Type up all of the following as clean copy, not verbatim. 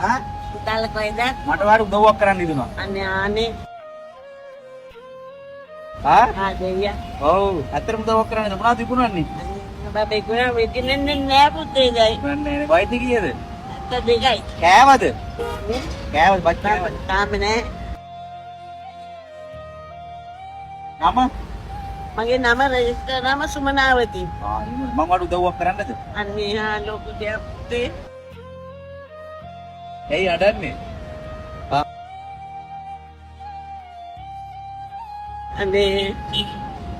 හා? මට වාට උදව්වක් කරන්න ඉදුණා. හා? ඔව්. ඇත්තටම උදව්වක් කරන්න මොනවද තිබුණන්නේ? නෑ වයිද කීයද? කෑවද? කෑවද බත් කෑවද? නම? මගේ නම රෙජිස්ටර් නම සුමනාවති. මම වාට උදව්වක් කරන්නද? අන්නේ ලොකු දෙයක් පුතේ. ඇයි අඩන්නේ?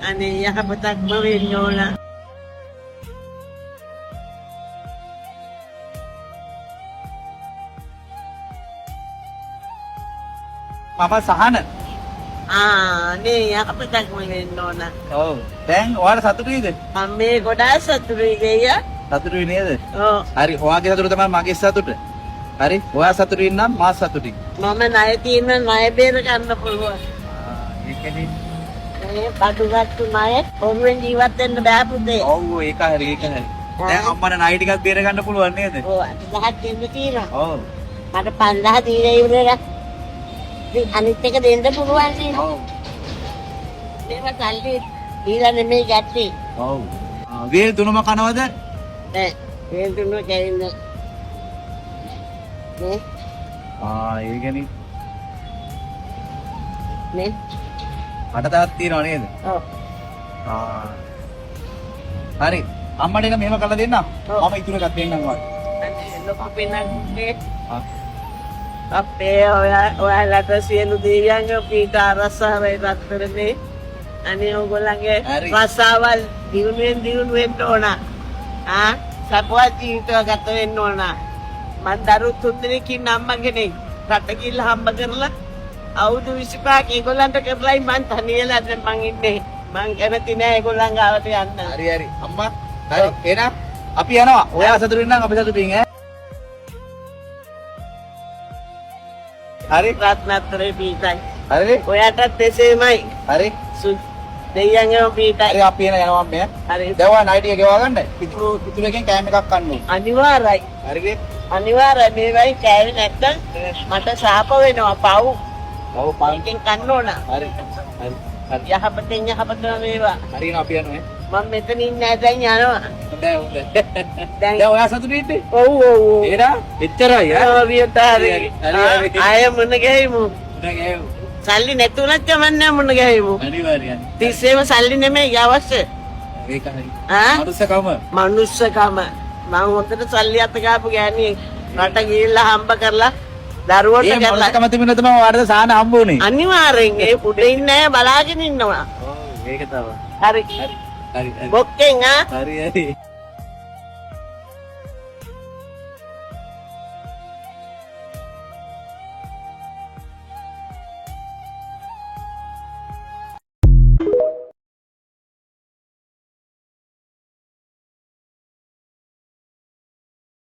අනේ යහපතක්ම වෙන්න ඕන. මම සහන. අනේ යහපතක්ම වෙන්න ඕන. ඔව්. දැන් ඔයාලා සතුටුයිද? මම මේ ගොඩාක් සතුටුයි දෙයියා. සතුටුයි නේද? ඔව්. හරි. ඔයාගේ සතුට තමයි මගේ සතුට. හරි. ඔයා සතුටින් නම් මා සතුටින්. මම ණය තියෙන ණය බේර ගන්න පුළුවන්. ඒකනේ. මේ බඩුගත්තු ණය ඔරුවෙන් ජීවත් වෙන්න බෑ පුතේ. ඔව් ඒක හරි ඒක හරි. දැන් අම්මට ණය ටිකක් බේර ගන්න පුළුවන් නේද? ඔව් 1000ක් දෙන්න තියෙනවා. ඔව්. මට 5000 දීලා ඉවරලා. ඉතින් අනිත් එක දෙන්න පුළුවන් නේ. ඔව්. මේවා සල්ලි දීලා නෙමෙයි ගැත්තේ. ඔව්. වේල් තුනම කනවද? නෑ වේල් තුන කැවෙන්නේ. නේ ඒකනේ. නේ අට තවත් තියනවා නේද? ඔව්. හරි. අම්මට එක මෙහෙම කරලා දෙන්න. ඔව්. මම ඉතුරු එකක් දෙන්නම් වාට. අනේ ලොකු පිනක් අපේ ඔයාලට සියලු දෙවියන්ගේ පීඨ ආරක්ෂාවයි රත්තරනේ. අනේ ඔයගොල්ලන්ගේ හරි. රසාවල් දිනු වෙන්න ඕන. සපුවත් ජීවිතය ගත වෙන්න ඕන. මං දරුවෝ 3 දෙනෙක්ින් අම්මා කෙනෙක්. රට ගිහිල්ලා හම්බ කරලා අවුරුදු 25ක් ඒගොල්ලන්ට කරලායි මං තනියලා දැන් මං ඉන්නේ. මං කැමති නෑ ඒගොල්ලන් ගාවට යන්න. හරි හරි. අම්මා. හරි. එහෙනම් අපි යනවා. ඔයා සතුටින් නම් අපි සතුටින් ඈ. හරි. රත්නත්‍රේ පීඨයි. හරි. ඔයාටත් එසේමයි. හරි. දෙයියන්ගේ පීඨයි. හරි අපි යනවා අම්මේ. හරි. දැන් ඔයා නයිට් එක ගෙවා ගන්න. පිටුල එකෙන් කෑම එකක් කන්න ඕනේ. අනිවාර්යයි. හරිද? අනිවාර්යයි මේ වෙයි කෑවේ නැත්තම් මට ශාප වෙනවා පව්. ඔව් පාන්. එකෙන් කන්න ඕන. හරි. හරි. හරි. යහපතෙන් යහපතම වේවා. හරි නේ අපි යනවා ඈ. මම මෙතන ඉන්නේ දැන් යනවා. හොඳයි හොඳයි. දැන් ඔයා සතුටින් ඉන්නේ? ඔව් ඔව් ඔව්. එහෙනම් එච්චරයි ඈ. හරි. ආයෙ මුණ ගැහිමු. නෑ සල්ලි නැතුණත් කමන්නේ මුණ ගැහිමු. අනිවාර්යයෙන්. තිස්සේම සල්ලි නෙමෙයි අවශ්‍ය. ඒකයි. ආ? මනුස්සකම. මනුස්සකම. මම හොඳට සල්ලි අත ගාපු ගෑණියෙක්. රට ගිහිල්ලා හම්බ කරලා දරුවන්ට ඒ කරලා මනුස්සකම තිබුණා තමයි ඔයාලට සාන හම්බ වුනේ. අනිවාර්යෙන් ඒ පුඩේ ඉන්නේ බලාගෙන ඉන්නවා. ඔව් ඒක තමයි. හරි. හරි. හරි. බොක්කෙන් හරි හරි.